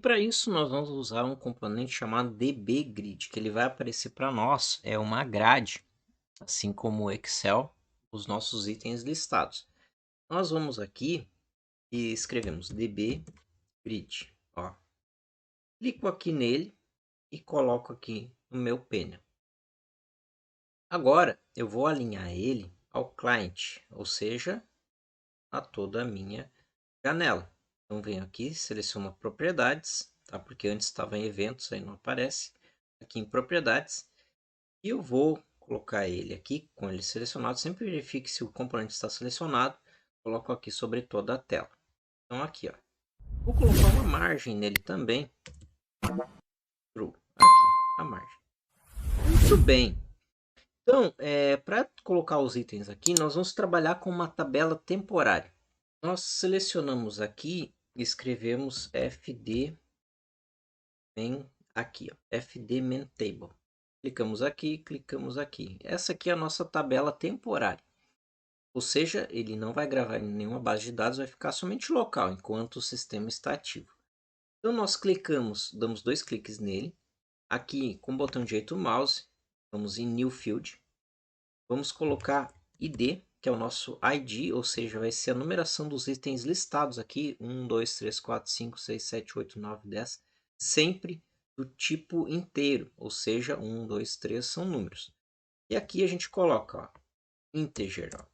Para isso, nós vamos usar um componente chamado dbGrid, que ele vai aparecer para nós, é uma grade, assim como o Excel, os nossos itens listados. Nós vamos aqui e escrevemos dbGrid, ó. Clico aqui nele e coloco aqui no meu painel. Agora, eu vou alinhar ele ao client, ou seja, a toda a minha janela. Então, venho aqui, seleciono propriedades, tá? Porque antes estava em eventos, aí não aparece. Aqui em propriedades. E eu vou colocar ele aqui com ele selecionado. Sempre verifique se o componente está selecionado. Coloco aqui sobre toda a tela. Então, aqui, ó. Vou colocar uma margem nele também. True. Aqui, a margem. Muito bem. Então, para colocar os itens aqui, nós vamos trabalhar com uma tabela temporária. Nós selecionamos aqui e escrevemos fd aqui, ó, fd main table. Clicamos aqui. Essa aqui é a nossa tabela temporária. Ou seja, ele não vai gravar em nenhuma base de dados, vai ficar somente local, enquanto o sistema está ativo. Então nós clicamos, damos 2 cliques nele. Aqui com o botão direito do mouse, vamos em New Field. Vamos colocar ID, que é o nosso ID, ou seja, vai ser a numeração dos itens listados aqui, 1, 2, 3, 4, 5, 6, 7, 8, 9, 10, sempre do tipo inteiro, ou seja, 1, 2, 3 são números. E aqui a gente coloca, ó, integer, ó.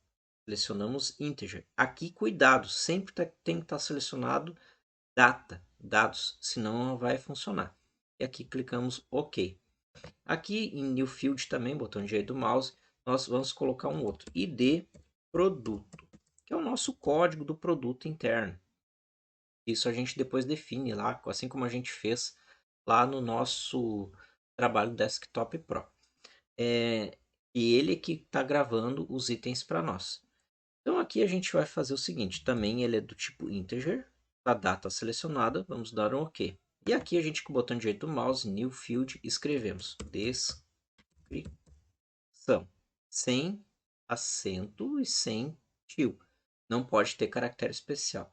Selecionamos integer. Aqui, cuidado, sempre tem que estar selecionado data, dados, senão não vai funcionar. E aqui clicamos OK. Aqui em New Field também, botão direito do mouse, nós vamos colocar um outro, ID produto, que é o nosso código do produto interno. Isso a gente depois define lá, assim como a gente fez lá no nosso trabalho Desktop Pro. E ele que está gravando os itens para nós. Então aqui a gente vai fazer o seguinte, também ele é do tipo integer, a data selecionada, vamos dar um OK. E aqui a gente com o botão direito do mouse, New Field, escrevemos descrição, sem acento e sem tio. Não pode ter caractere especial.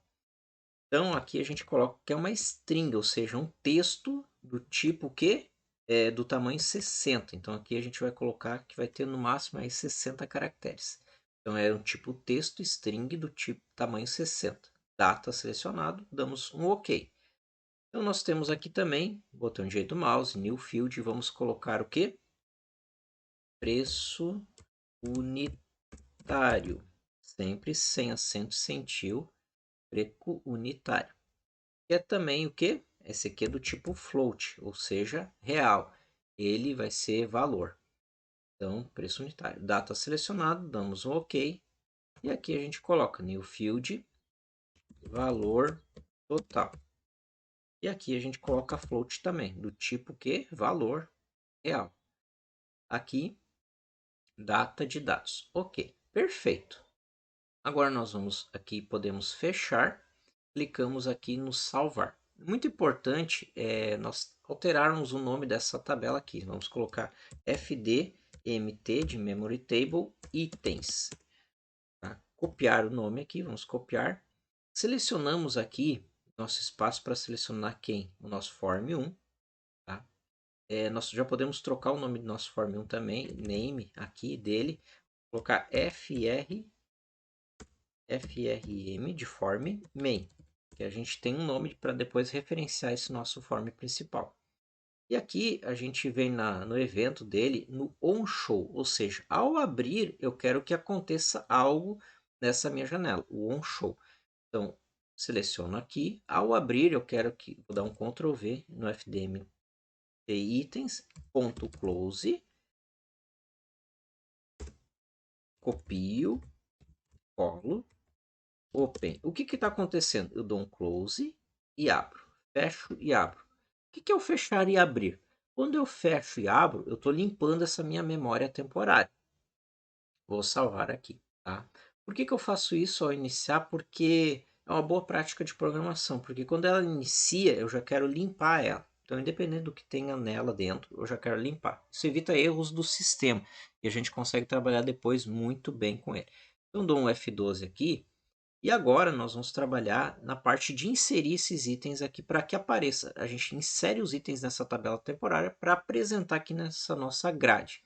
Então aqui a gente coloca que é uma string, ou seja, um texto do tipo que é do tamanho 60. Então aqui a gente vai colocar que vai ter no máximo aí 60 caracteres. Então é um tipo texto string do tipo tamanho 60. Data selecionado, damos um OK. Então nós temos aqui também, botão direito do mouse, New Field, vamos colocar o que? Preço unitário. Sempre sem acento, sem tio, preço unitário. Que é também o que? Esse aqui é do tipo float, ou seja, real. Ele vai ser valor. Então, preço unitário. Data selecionado, damos um OK. E aqui a gente coloca new field, valor total. E aqui a gente coloca float também, do tipo que? Valor real. Aqui, data de dados. OK, perfeito. Agora nós vamos aqui, podemos fechar. Clicamos aqui no salvar. Muito importante é nós alterarmos o nome dessa tabela aqui. Vamos colocar fdmt de memory table itens. Tá? Copiar o nome aqui, vamos copiar. Selecionamos aqui nosso espaço para selecionar quem? O nosso form 1. Tá? Nós já podemos trocar o nome do nosso form 1 também, name aqui dele. Colocar frm de form main, que a gente tem um nome para depois referenciar esse nosso form principal. E aqui a gente vem no evento dele no onShow, ou seja, ao abrir eu quero que aconteça algo nessa minha janela, o onShow. Então, seleciono aqui, ao abrir eu quero que, vou dar um Ctrl V no fdmt itens.close, copio, colo, Open. O que está acontecendo? Eu dou um close e abro. Fecho e abro. O que é o fechar e abrir? Quando eu fecho e abro, eu estou limpando essa minha memória temporária. Vou salvar aqui. Tá? Por que eu faço isso ao iniciar? Porque é uma boa prática de programação. Porque quando ela inicia, eu já quero limpar ela. Então, independente do que tenha nela dentro, eu já quero limpar. Isso evita erros do sistema. E a gente consegue trabalhar depois muito bem com ele. Então, dou um F12 aqui. E agora nós vamos trabalhar na parte de inserir esses itens aqui para que apareça. A gente insere os itens nessa tabela temporária para apresentar aqui nessa nossa grade.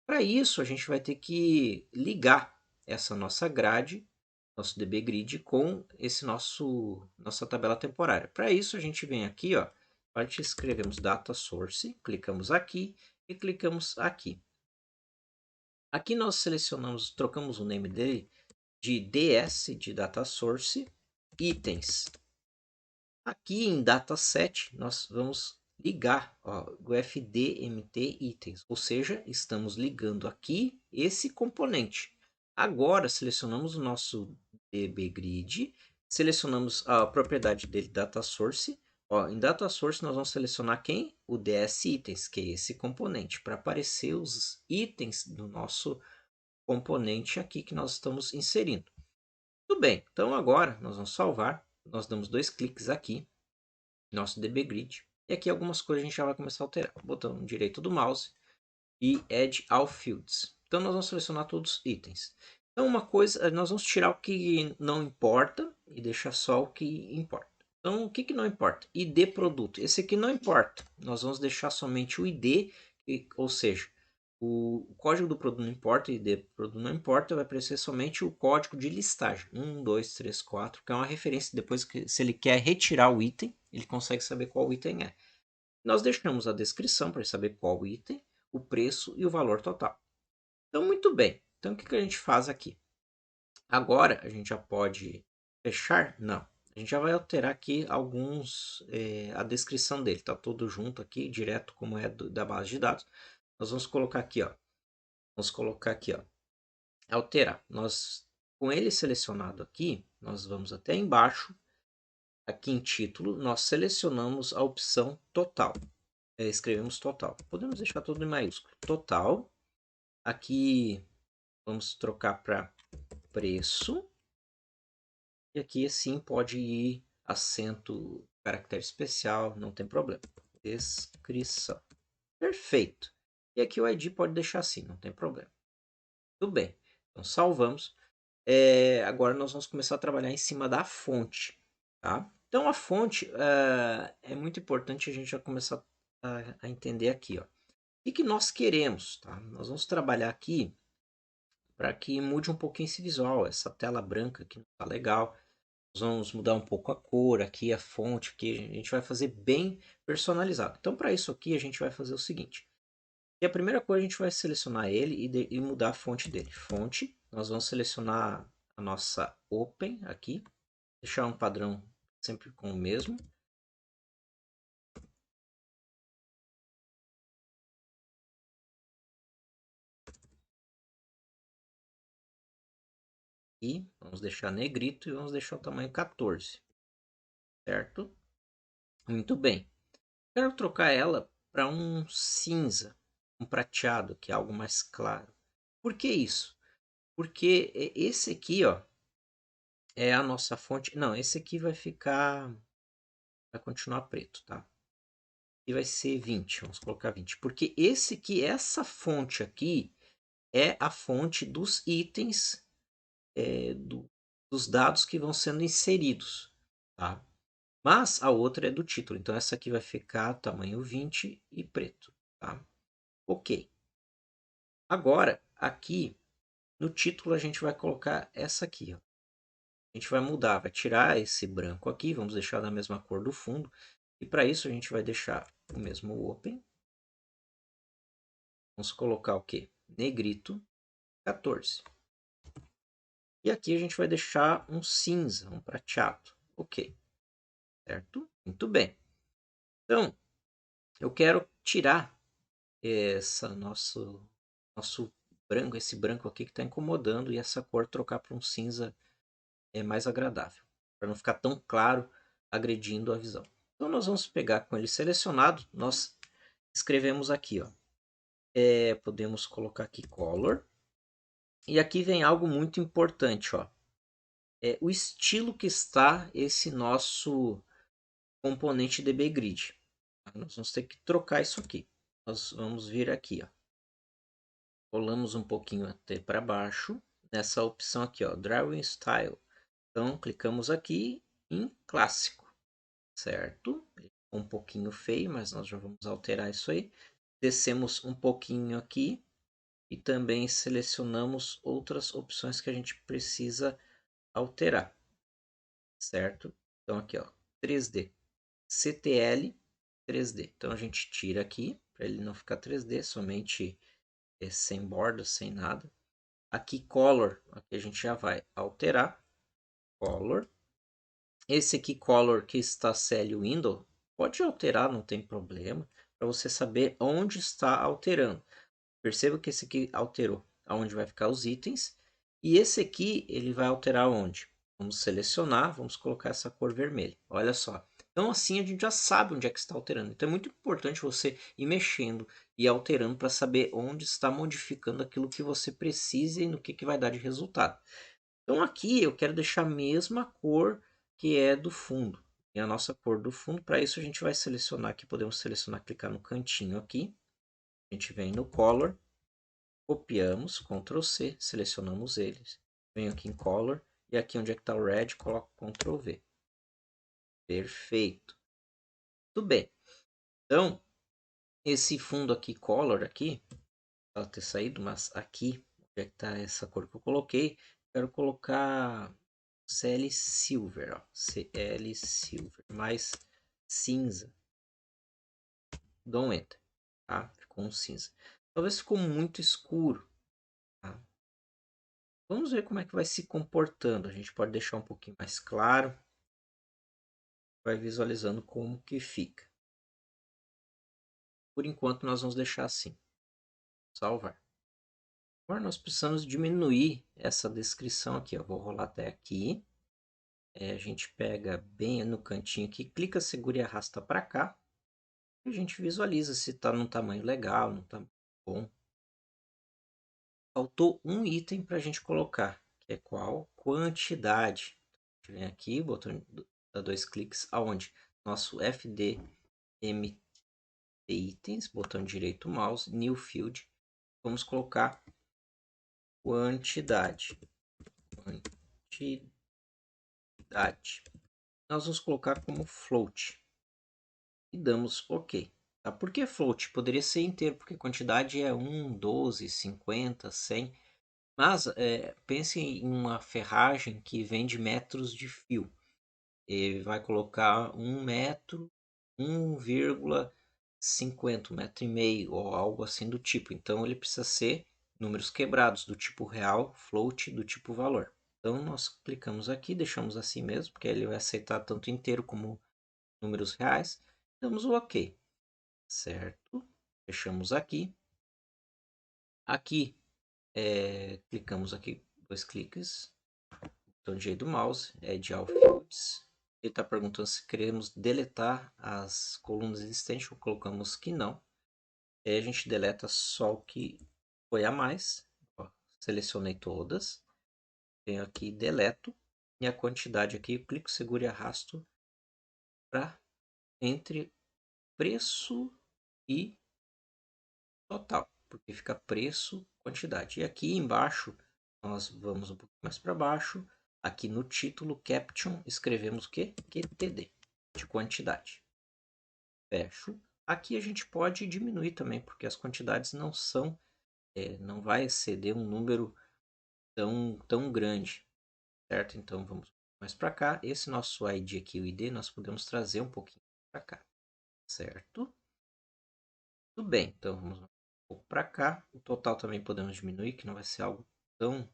Para isso, a gente vai ter que ligar essa nossa grade, nosso DB Grid, com esse nossa tabela temporária. Para isso, a gente vem aqui, ó, parte escrevemos Data Source, clicamos aqui e clicamos aqui. Aqui nós selecionamos, trocamos o nome dele de DS, de Data Source, itens. Aqui em Dataset, nós vamos ligar ó, o FDMT itens, ou seja, estamos ligando aqui esse componente. Agora, selecionamos o nosso DB Grid, selecionamos a propriedade dele, Data Source. Ó, em Data Source, nós vamos selecionar quem? O DS Itens, que é esse componente, para aparecer os itens do nosso componente aqui que nós estamos inserindo. Tudo bem, então agora nós vamos salvar, nós damos 2 cliques aqui, nosso DB Grid, e aqui algumas coisas a gente já vai começar a alterar. Botão direito do mouse e Add All Fields. Então nós vamos selecionar todos os itens. Então uma coisa, nós vamos tirar o que não importa e deixar só o que importa. Então o que não importa? ID produto. Esse aqui não importa. Nós vamos deixar somente o ID, ou seja, o código do produto não importa, o ID do produto não importa, vai aparecer somente o código de listagem. 1, 2, 3, 4, que é uma referência depois que se ele quer retirar o item, ele consegue saber qual item é. Nós deixamos a descrição para saber qual item, o preço e o valor total. Então, muito bem. Então, o que a gente faz aqui? Agora, a gente já pode fechar? Não. A gente já vai alterar aqui a descrição dele. Está tudo junto aqui, direto como é da base de dados. Nós vamos colocar aqui, ó. Vamos colocar aqui, ó. Alterar. Nós, com ele selecionado aqui, nós vamos até embaixo. Aqui em título, nós selecionamos a opção total. Escrevemos total. Podemos deixar tudo em maiúsculo. Total. Aqui vamos trocar para preço. E aqui assim pode ir acento, caractere especial, não tem problema. Descrição. Perfeito. E aqui o ID pode deixar assim, não tem problema. Tudo bem. Então salvamos. Agora nós vamos começar a trabalhar em cima da fonte. Tá? Então a fonte é muito importante a gente já começar a entender aqui. Ó. O que nós queremos? Tá? Nós vamos trabalhar aqui para que mude um pouquinho esse visual. Essa tela branca aqui não está legal. Nós vamos mudar um pouco a cor aqui, a fonte aqui. A gente vai fazer bem personalizado. Então para isso aqui a gente vai fazer o seguinte. E a primeira coisa a gente vai selecionar ele e mudar a fonte dele. Fonte, nós vamos selecionar a nossa Open aqui. Deixar um padrão sempre com o mesmo. E vamos deixar negrito e vamos deixar o tamanho 14. Certo? Muito bem. Quero trocar ela para um cinza, um prateado, que é algo mais claro. Por que isso? Porque esse aqui, ó, é a nossa fonte. Não, esse aqui vai continuar preto, tá? E vai ser 20, vamos colocar 20. Porque essa fonte aqui é a fonte dos itens dos dados que vão sendo inseridos, tá? Mas a outra é do título, então essa aqui vai ficar tamanho 20 e preto, tá? Ok. Agora, aqui no título a gente vai colocar essa aqui, ó. A gente vai mudar, vai tirar esse branco aqui, vamos deixar da mesma cor do fundo. E para isso a gente vai deixar o mesmo Open. Vamos colocar o quê? Negrito 14. E aqui a gente vai deixar um cinza, um prateado. Ok. Certo? Muito bem. Então, eu quero tirar nosso branco, esse branco aqui que está incomodando e essa cor trocar para um cinza mais agradável, para não ficar tão claro agredindo a visão. Então nós vamos pegar com ele selecionado, nós escrevemos aqui, ó, podemos colocar aqui color, e aqui vem algo muito importante, ó, o estilo que está esse nosso componente DB Grid. Nós vamos ter que trocar isso aqui. Nós vamos vir aqui, ó. Rolamos um pouquinho até para baixo, nessa opção aqui, ó, Drawing Style. Então, clicamos aqui em clássico, certo? Um pouquinho feio, mas nós já vamos alterar isso aí. Descemos um pouquinho aqui e também selecionamos outras opções que a gente precisa alterar, certo? Então aqui, ó, 3D, CTL 3D. Então a gente tira aqui para ele não ficar 3D, somente sem bordas, sem nada. Aqui color, aqui a gente já vai alterar color. Esse aqui color que está CL Window, pode alterar, não tem problema, para você saber onde está alterando. Perceba que esse aqui alterou aonde vai ficar os itens. E esse aqui, ele vai alterar onde? Vamos selecionar, vamos colocar essa cor vermelha. Olha só. Então assim a gente já sabe onde é que está alterando. Então é muito importante você ir mexendo e alterando para saber onde está modificando aquilo que você precisa e no que vai dar de resultado. Então aqui eu quero deixar a mesma cor que é do fundo. E a nossa cor do fundo, para isso a gente vai selecionar aqui, podemos selecionar, clicar no cantinho aqui. A gente vem no Color, copiamos, Ctrl C, selecionamos eles. Venho aqui em Color e aqui onde é que está o Red, coloco Ctrl V. Perfeito. Tudo bem. Então, esse fundo aqui, Color aqui, pode ter saído, mas aqui, onde é que está essa cor que eu coloquei, quero colocar CL Silver, ó. CL Silver, mais cinza. Dou um Enter, tá? Ficou um cinza. Talvez ficou muito escuro, tá? Vamos ver como é que vai se comportando. A gente pode deixar um pouquinho mais claro. Vai visualizando como que fica. Por enquanto nós vamos deixar assim. Salvar. Agora nós precisamos diminuir essa descrição aqui. Ó. Vou rolar até aqui. A gente pega bem no cantinho aqui, clica, segura e arrasta para cá. E a gente visualiza se está num tamanho legal, num tamanho bom. Faltou um item para a gente colocar, que é qual? Quantidade. A gente vem aqui, botão, dá 2 cliques, aonde? Nosso FDM itens, botão direito mouse, new field. Vamos colocar quantidade. Quantidade. Nós vamos colocar como float. E damos OK. Tá? Por que float? Poderia ser inteiro, porque quantidade é 1, 12, 50, 100. Mas pense em uma ferragem que vende metros de fio. Ele vai colocar 1 metro, 1,50, 1,5 m ou algo assim do tipo. Então ele precisa ser números quebrados do tipo real, float do tipo valor. Então nós clicamos aqui, deixamos assim mesmo, porque ele vai aceitar tanto inteiro como números reais. Damos o OK, certo? Fechamos aqui. Aqui clicamos aqui, 2 cliques, botão direito do mouse, Add All Fields. Ele está perguntando se queremos deletar as colunas existentes, colocamos que não. Aí a gente deleta só o que foi a mais. Ó, selecionei todas. Venho aqui, deleto. E a quantidade aqui, eu clico, seguro e arrasto para entre preço e total. Porque fica preço, quantidade. E aqui embaixo, nós vamos um pouquinho mais para baixo. Aqui no título, Caption, escrevemos o quê? QTD, de quantidade. Fecho. Aqui a gente pode diminuir também, porque as quantidades não são, não vai exceder um número tão grande, certo? Então vamos mais para cá. Esse nosso ID aqui, o ID, nós podemos trazer um pouquinho para cá, certo? Tudo bem, então vamos um pouco para cá. O total também podemos diminuir, que não vai ser algo tão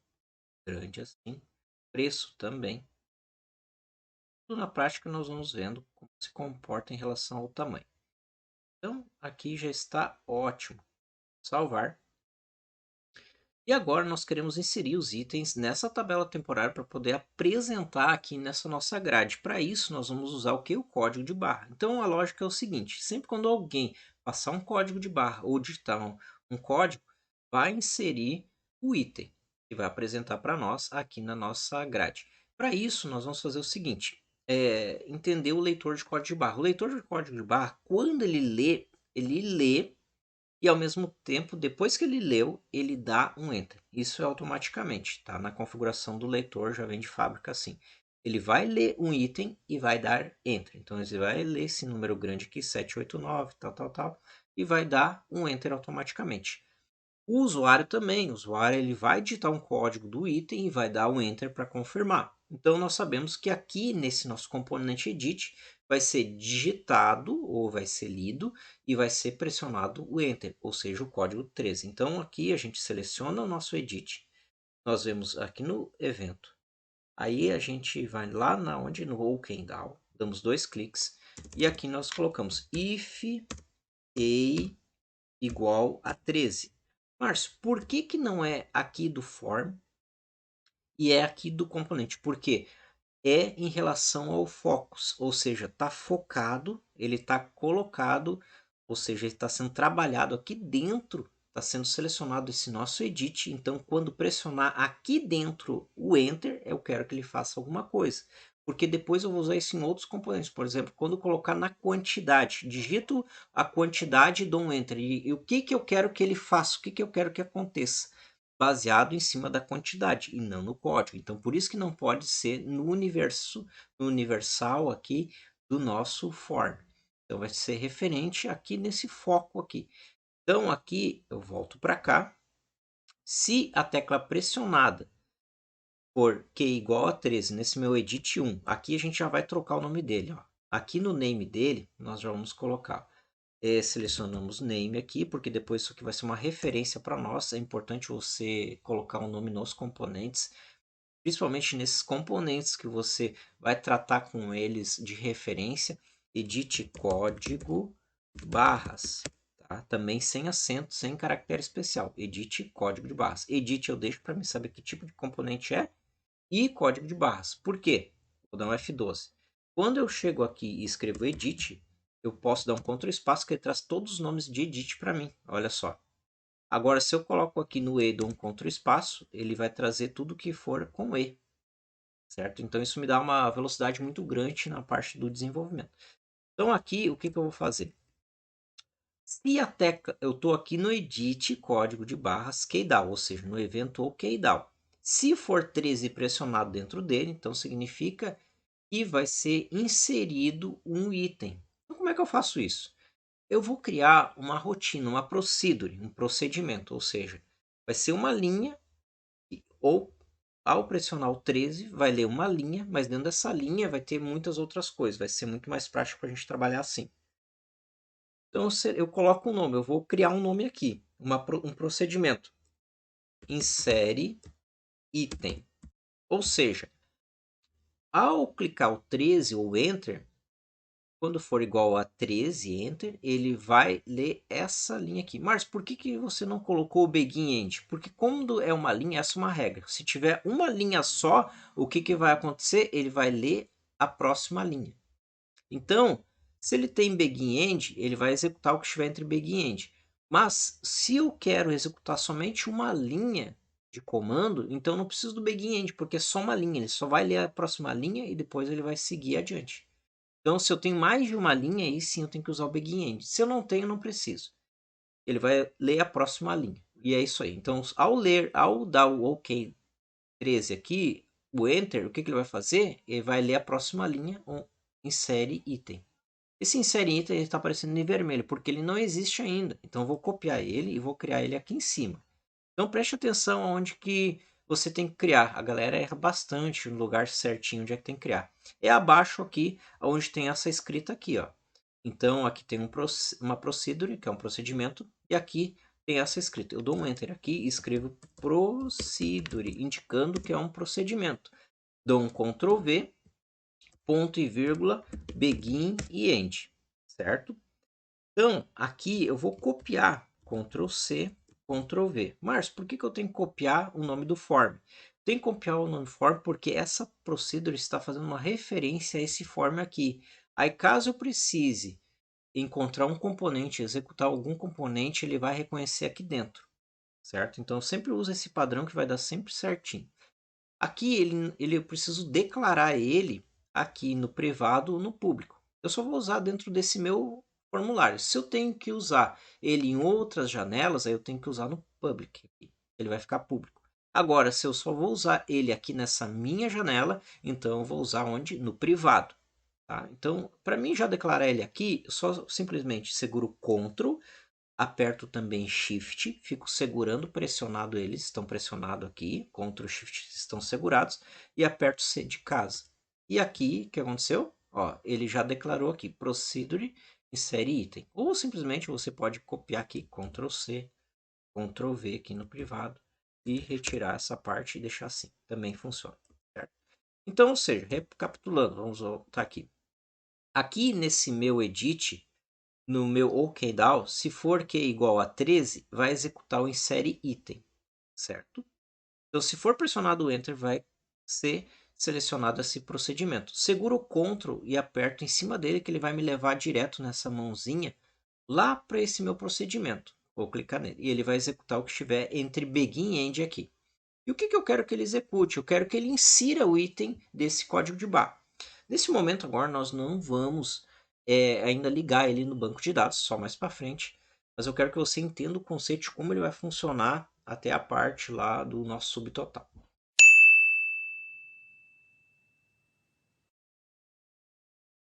grande assim. Preço também. Tudo na prática nós vamos vendo como se comporta em relação ao tamanho. Então aqui já está ótimo. Salvar. E agora nós queremos inserir os itens nessa tabela temporária para poder apresentar aqui nessa nossa grade. Para isso nós vamos usar o que? O código de barra. Então a lógica é o seguinte, sempre quando alguém passar um código de barra ou digitar um código, vai inserir o item que vai apresentar para nós aqui na nossa grade. Para isso nós vamos fazer o seguinte, entender o leitor de código de barra. O leitor de código de barra, quando ele lê e ao mesmo tempo, depois que ele leu, ele dá um Enter. Isso é automaticamente, tá? Na configuração do leitor já vem de fábrica assim. ele vai ler um item e vai dar Enter. Então, ele vai ler esse número grande aqui, 789, tal, e vai dar um Enter automaticamente. O usuário também, o usuário ele vai digitar um código do item e vai dar um Enter para confirmar. Então, nós sabemos que aqui nesse nosso componente Edit vai ser digitado ou vai ser lido e vai ser pressionado o Enter, ou seja, o código 13. Então, aqui a gente seleciona o nosso Edit. Nós vemos aqui no evento. Aí a gente vai lá na onde no OKDown, damos 2 cliques e aqui nós colocamos if a igual a 13. Márcio, por que que não é aqui do form e é aqui do componente? Porque é em relação ao focus, ou seja, está focado, ele está colocado, ou seja, ele está sendo trabalhado aqui dentro, está sendo selecionado esse nosso edit. Então, quando pressionar aqui dentro o Enter, eu quero que ele faça alguma coisa. Porque depois eu vou usar isso em outros componentes. Por exemplo, quando colocar na quantidade, digito a quantidade e dou um Enter. E o que, que eu quero que ele faça? O que, que eu quero que aconteça? Baseado em cima da quantidade e não no código. Então, por isso que não pode ser no universo, no universal aqui do nosso for. Então, vai ser referente aqui nesse foco aqui. Então, aqui eu volto para cá. Se a tecla pressionada for Q igual a 13 nesse meu edit 1, aqui a gente já vai trocar o nome dele. Ó. Aqui no name dele, nós já vamos colocar. Selecionamos name aqui, porque depois isso aqui vai ser uma referência para nós. É importante você colocar um nome nos componentes, principalmente nesses componentes que você vai tratar com eles de referência. Edit código barras, tá? Também sem acento, sem caractere especial. Edit código de barras. Edit eu deixo para mim saber que tipo de componente é e código de barras. Por quê? Vou dar um F12. Quando eu chego aqui e escrevo edit, eu posso dar um Ctrl espaço que ele traz todos os nomes de edit para mim. Olha só. Agora, se eu coloco aqui no E e dou um Ctrl espaço, ele vai trazer tudo que for com E. Certo? Então, isso me dá uma velocidade muito grande na parte do desenvolvimento. Então, aqui, o que, que eu vou fazer? Se a tecla, eu estou aqui no Edit código de barras KDAO, ou seja, no evento OKDAO. Se for 13 pressionado dentro dele, então significa que vai ser inserido um item. Então, como é que eu faço isso? Eu vou criar uma rotina, uma procedure, um procedimento, ou seja, vai ser uma linha, ou ao pressionar o 13, vai ler uma linha, mas dentro dessa linha vai ter muitas outras coisas, vai ser muito mais prático para a gente trabalhar assim. Então eu coloco um nome, eu vou criar um nome aqui, um procedimento. Insere item. Ou seja, ao clicar o 13 ou Enter, quando for igual a 13, Enter, ele vai ler essa linha aqui. Mas por que, que você não colocou o begin end? Porque quando é uma linha, essa é uma regra. Se tiver uma linha só, o que, que vai acontecer? Ele vai ler a próxima linha. Então, se ele tem begin end, ele vai executar o que estiver entre begin end. Mas se eu quero executar somente uma linha de comando, então não preciso do begin end, porque é só uma linha. Ele só vai ler a próxima linha e depois ele vai seguir adiante. Então, se eu tenho mais de uma linha, aí sim eu tenho que usar o begin end. Se eu não tenho, não preciso. Ele vai ler a próxima linha. E é isso aí. Então, ao dar o OK 13 aqui, o Enter, o que, que ele vai fazer? Ele vai ler a próxima linha, insere item. Esse insere item está aparecendo em vermelho, porque ele não existe ainda. Então, eu vou copiar ele e vou criar ele aqui em cima. Então, preste atenção aonde que você tem que criar. A galera erra bastante no lugar certinho onde é que tem que criar. É abaixo aqui, onde tem essa escrita aqui, ó. Então, aqui tem uma procedure, que é um procedimento, e aqui tem essa escrita. Eu dou um Enter aqui e escrevo procedure, indicando que é um procedimento. Dou um Ctrl V, ponto e vírgula, begin e end, certo? Então, aqui eu vou copiar, Ctrl C, Ctrl V. Márcio, por que, que eu tenho que copiar o nome do form? Tenho que copiar o nome do form porque essa procedure está fazendo uma referência a esse form aqui. Aí, caso eu precise encontrar um componente, executar algum componente, ele vai reconhecer aqui dentro, certo? Então, eu sempre uso esse padrão que vai dar sempre certinho. Aqui, eu preciso declarar ele aqui no privado ou no público. Eu só vou usar dentro desse meu formulário. Se eu tenho que usar ele em outras janelas, aí eu tenho que usar no public. Ele vai ficar público. Agora, se eu só vou usar ele aqui nessa minha janela, então eu vou usar onde? No privado. Tá? Então, para mim já declarar ele aqui, eu só simplesmente seguro Ctrl, aperto também Shift, fico segurando, pressionado eles, estão pressionados aqui, Ctrl Shift estão segurados, e aperto C de casa. E aqui, o que aconteceu? Ó, ele já declarou aqui, Procedure, insere item. Ou simplesmente você pode copiar aqui, Ctrl C, Ctrl V aqui no privado, e retirar essa parte e deixar assim. Também funciona, certo? Então, ou seja, recapitulando, vamos voltar aqui. Aqui nesse meu edit, no meu OKDAO, se for Q igual a 13, vai executar o insere item, certo? Então, se for pressionado o Enter, vai ser selecionado esse procedimento. Seguro o Ctrl e aperto em cima dele, que ele vai me levar direto nessa mãozinha lá para esse meu procedimento. Vou clicar nele e ele vai executar o que estiver entre begin e end aqui. E o que eu quero que ele execute? Eu quero que ele insira o item desse código de barra. Nesse momento agora nós não vamos ainda ligar ele no banco de dados, só mais para frente. Mas eu quero que você entenda o conceito de como ele vai funcionar até a parte lá do nosso subtotal.